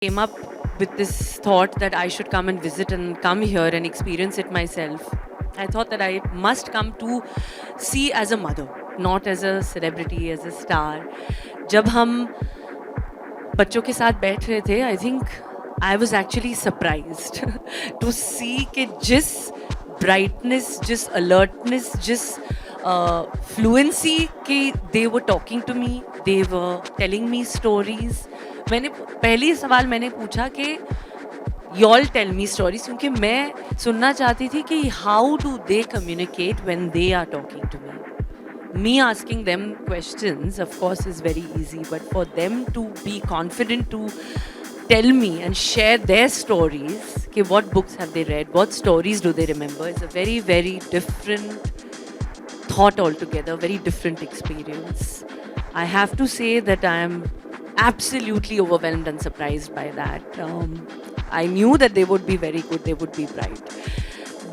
came up with this thought that I should come and visit and come here and experience it myself. I thought that I must come to see as a mother, not as a celebrity, as a star. जब हम बच्चों के साथ बैठ रहे थे, I think I was actually surprised to see कि जिस brightness, जिस alertness, जिस fluency कि they were talking to me, they were telling me stories. मैंने पहली सवाल मैंने पूछा कि y'all tell me stories क्योंकि मैं सुनना चाहती थी कि how do they communicate when they are talking to me. Me asking them questions, of course, is very easy, but for them to be confident to tell me and share their stories, कि what books have they read, what stories do they remember, is a very, very different thought altogether, very different experience. I have to say that I am absolutely overwhelmed and surprised by that. I knew that they would be very good, they would be bright.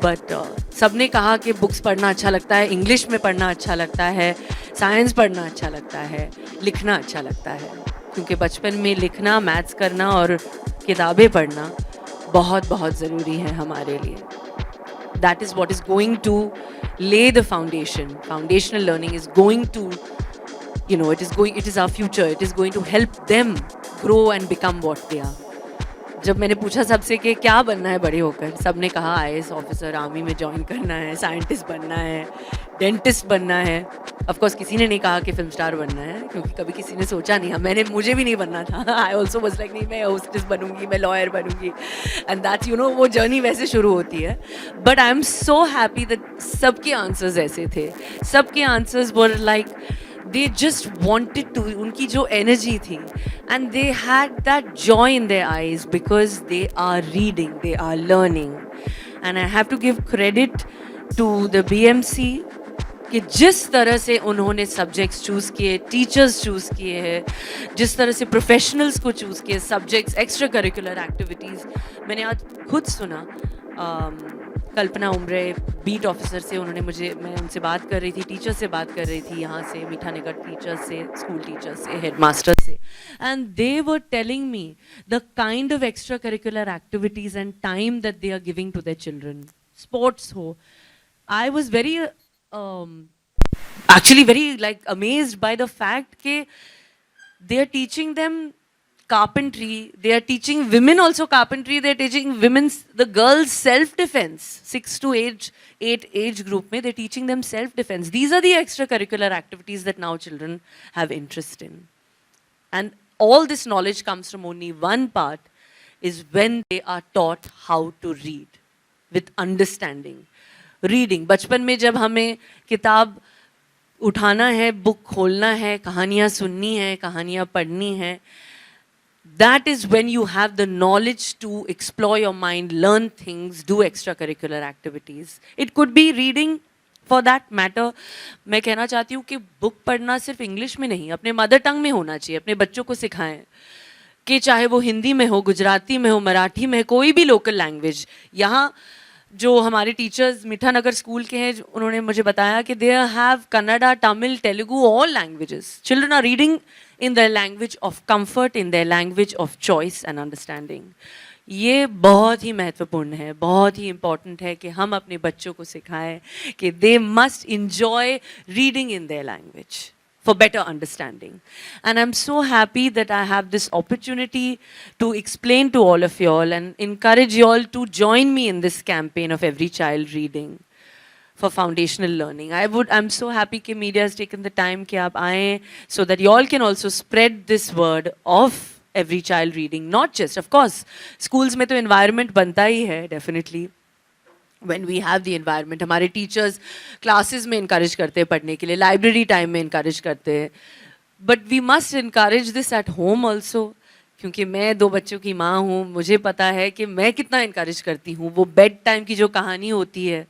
But सबने कहा कि books पढ़ना अच्छा लगता है, English में पढ़ना अच्छा लगता है, साइंस पढ़ना अच्छा लगता है, लिखना अच्छा लगता है, क्योंकि बचपन में लिखना, मैथ्स करना और किताबें पढ़ना बहुत बहुत ज़रूरी है हमारे लिए. That is what is going to lay the foundation. Foundational learning is going to, it is our future. It is going to help them grow and become what they are. जब मैंने पूछा सबसे कि क्या बनना है बड़े होकर, सबने कहा आईएएस ऑफिसर, आर्मी में ज्वाइन करना है, साइंटिस्ट बनना है, डेंटिस्ट बनना है. ऑफ कोर्स किसी ने नहीं कहा कि फिल्म स्टार बनना है, क्योंकि कभी किसी ने सोचा नहीं. मुझे भी नहीं बनना था. आई ऑल्सो वाज लाइक नहीं, मैं होस्टेस बनूंगी, मैं लॉयर बनूंगी, एंड दैट्स वो जर्नी वैसे शुरू होती है. But I am so happy that सबके आंसर्स ऐसे थे. सबके answers were like they just wanted to, उनकी जो energy थी, and they had that joy in their eyes because they are reading, they are learning. And I have to give credit to the BMC कि जिस तरह से उन्होंने subjects choose किए, teachers choose किए हैं, जिस तरह से प्रोफेशनल्स को चूज़ किए, सब्जेक्ट्स, एक्स्ट्रा करिकुलर एक्टिविटीज़. मैंने आज खुद सुना कल्पना उम्रे बीट ऑफिसर से, मैं उनसे बात कर रही थी, टीचर से बात कर रही थी, यहाँ से मीठा नगर टीचर से, स्कूल टीचर से, हेड मास्टर से, and they were telling me the kind of extra curricular activities and time that they are giving to their children. Sports हो, I was very actually very like amazed by the fact that they are teaching them carpentry, they are teaching women also carpentry, they are teaching the girls self-defense. 6 to 8 age group mein they're teaching them self-defense. These are the extracurricular activities that now children have interest in. And all this knowledge comes from only one part, is when they are taught how to read with understanding. Reading, बचपन में जब हमें किताब उठाना है, book खोलना है, कहानियाँ सुननी है, कहानियाँ पढ़नी है, that is when you have the knowledge to explore your mind, learn things, do extracurricular activities. It could be reading for that matter. मैं कहना चाहती हूँ कि बुक पढ़ना सिर्फ इंग्लिश में नहीं, अपने मदर टंग में होना चाहिए. अपने बच्चों को सिखाएं कि चाहे वो हिंदी में हो, गुजराती में हो, मराठी में, कोई भी लोकल लैंग्वेज. यहाँ जो हमारे टीचर्स मीठा नगर स्कूल के हैं, उन्होंने मुझे बताया कि they have Kannada, Tamil, Telugu, all languages. Children are reading in their language of comfort, in their language of choice and understanding. ये बहुत ही महत्वपूर्ण है, बहुत ही important है कि हम अपने बच्चों को सिखाएं कि they must enjoy reading in their language for better understanding. And I'm so happy that I have this opportunity to explain to all of you all and encourage you all to join me in this campaign of Every Child Reading for foundational learning. I'm so happy कि media has taken the time कि आप आएं, so that you all can also spread this word of Every Child Reading. Not just, of course, schools में तो environment बनता ही है, definitely. When we have the environment, हमारे teachers classes में encourage करते हैं पढ़ने के लिए, library time में encourage करते हैं. But we must encourage this at home also. क्योंकि मैं 2 बच्चों की माँ हूँ, मुझे पता है कि मैं कितना encourage करती हूँ. वो बेड टाइम की जो कहानी होती है,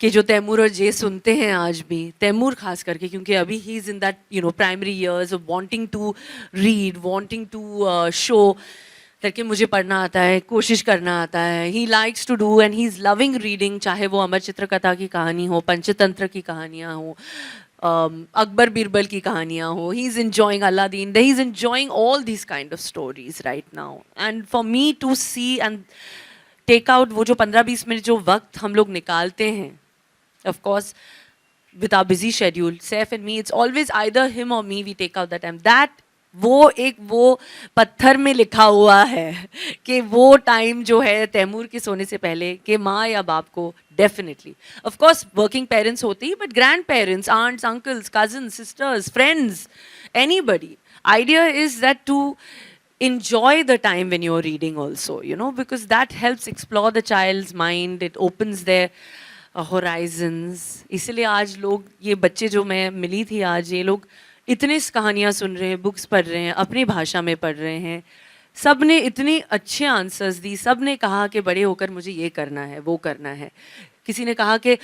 कि जो तैमूर और जे सुनते हैं आज भी, तैमूर खास करके, क्योंकि अभी he is in that primary years of wanting to read, wanting to show करके मुझे पढ़ना आता है, कोशिश करना आता है. He likes to do and he is loving reading, चाहे वो अमर चित्र कथा की कहानी हो, पंचतंत्र की कहानियाँ हो, Akbar Birbal की कहानियाँ हो, he's enjoying Aladdin, he's enjoying all these kind of stories right now. And for me to see and take out वो जो 15-20 मिनट जो वक्त हम लोग निकालते हैं, of course, with our busy schedule, Saif and me, it's always either him or me, we take out that time. That वो पत्थर में लिखा हुआ है कि वो टाइम जो है तैमूर के सोने से पहले कि माँ या बाप को definitely of course working parents होते ही but grandparents aunts uncles cousins sisters friends anybody idea is that to enjoy the time when you're reading also, you know, because that helps explore the child's mind, it opens their horizons. इसलिए आज लोग ये बच्चे जो मैं मिली थी आज ये लोग इतने कहानियाँ सुन रहे हैं, बुक्स पढ़ रहे हैं, अपनी भाषा में पढ़ रहे हैं. सब ने इतने अच्छे आंसर्स दी, सब ने कहा कि बड़े होकर मुझे ये करना है, वो करना है. किसी ने कहा कि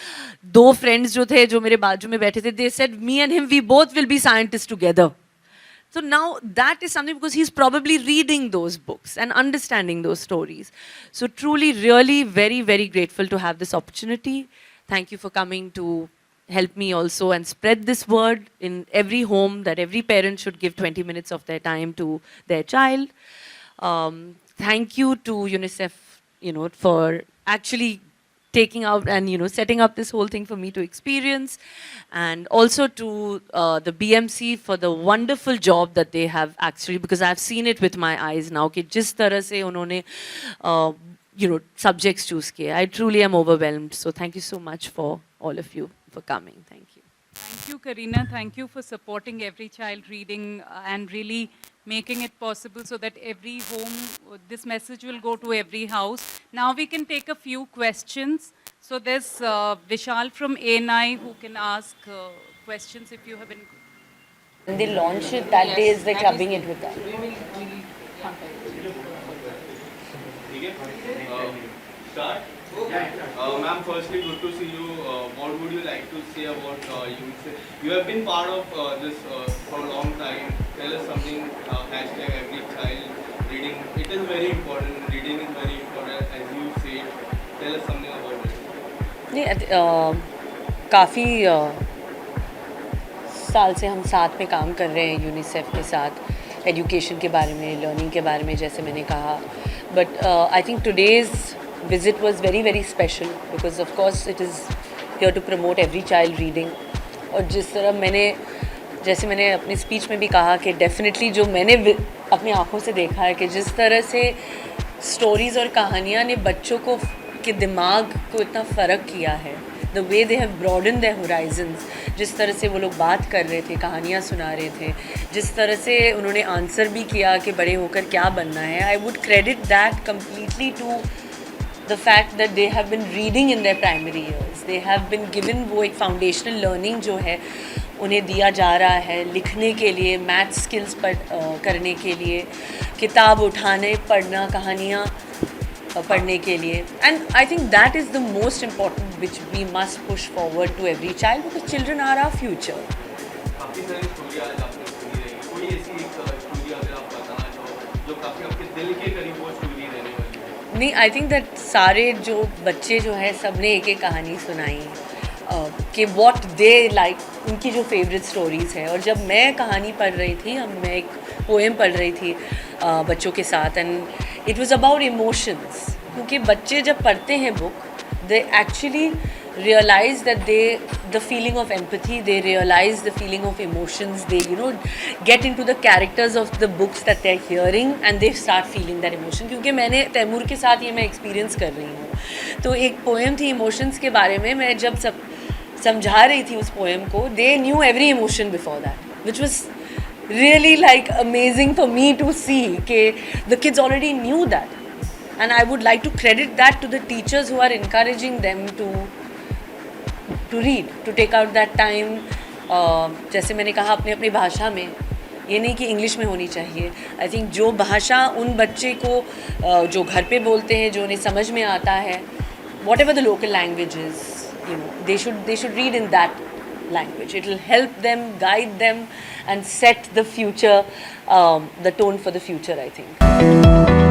दो फ्रेंड्स जो थे जो मेरे बाजू में बैठे थे, they said me and him we both will be scientist together. So now that is something because he's probably reading those books and understanding those stories. So truly, really very, very grateful to have this opportunity. Thank you for coming to help me also and spread this word in every home that every parent should give 20 minutes of their time to their child. Thank you to UNICEF, you know, for actually taking out and, you know, setting up this whole thing for me to experience, and also to the BMC for the wonderful job that they have actually, because I've seen it with my eyes now कि जिस तरह से उन्होंने you know subjects choose किए, I truly am overwhelmed. So thank you so much for all of you for coming. Thank you. Thank you, Karina. Thank you for supporting every child reading and really making it possible so that every home, this message will go to every house. Now we can take a few questions. So there's Vishal from ANI who can ask questions if you have any. And they launch it that day is they're clubbing it with that. Start. Ma'am, firstly, good to see you. What would you like to say about UNICEF? You have been part of this for a long time. Tell us something. Hashtag every child reading. It is very important. Reading is very important, as you say. Tell us something about it. नहीं काफ़ी साल से हम साथ में काम कर रहे हैं यूनिसेफ के साथ एजुकेशन के बारे में, लर्निंग के बारे में, जैसे मैंने कहा. But I think today's visit was very very special because of course it is here to promote every child reading. और जिस तरह जैसे मैंने अपनी स्पीच में भी कहा कि डेफिनेटली जो मैंने अपनी आँखों से देखा है कि जिस तरह से स्टोरीज़ और कहानियाँ ने बच्चों को के दिमाग को इतना फ़र्क किया है, the way they have broaden their horizons, जिस तरह से वो लोग बात कर रहे थे, कहानियाँ सुना रहे थे, जिस तरह से उन्होंने आंसर भी किया कि बड़े होकर क्या बनना है. I would credit that completely to the fact that they have been reading in their primary years. They have been given वो एक foundational learning जो है उन्हें दिया जा रहा है लिखने के लिए, मैथ स्किल्स करने के लिए, किताब उठाने, पढ़ना, कहानियाँ पढ़ने के लिए. And I think that is the most important which we must push forward to every child because children are our future. काफ़ी सारी स्टोरी आज आपने सुनी रहेगी. कोई ऐसी एक स्टोरी अगर आप बताना चाहो जो काफ़ी आपके दिल के करीब वो स्टोरी रहने वाली है? नहीं, आई थिंक दैट सारे जो बच्चे जो हैं सब ने एक एक कहानी सुनाई कि व्हाट दे लाइक, उनकी जो फेवरेट स्टोरीज़ है. और जब मैं कहानी पढ़ रही थी, मैं एक पोएम पढ़ रही थी बच्चों के साथ, and it was about emotions. क्योंकि बच्चे जब पढ़ते हैं book, they actually realize that the feeling of empathy, they realize the feeling of emotions, they, you know, get into the characters of the books that they're hearing and they start feeling that emotion. क्योंकि मैंने तैमूर के साथ ये मैं experience कर रही हूँ. तो एक पोएम थी इमोशंस के बारे में, मैं जब समझा रही थी उस पोएम को, they knew every emotion before that, which was really like amazing for me to see कि the kids already knew that. And I would like to credit that to the teachers who are encouraging them to read, to take out that time. जैसे मैंने कहा अपनी अपनी भाषा में, ये नहीं कि इंग्लिश में होनी चाहिए. आई थिंक जो भाषा उन बच्चे को जो घर पे बोलते हैं, जो उन्हें समझ में आता है, what ever the local languages, you know, they should read in that language. It will help them, guide them and set the future, the tone for the future, I think.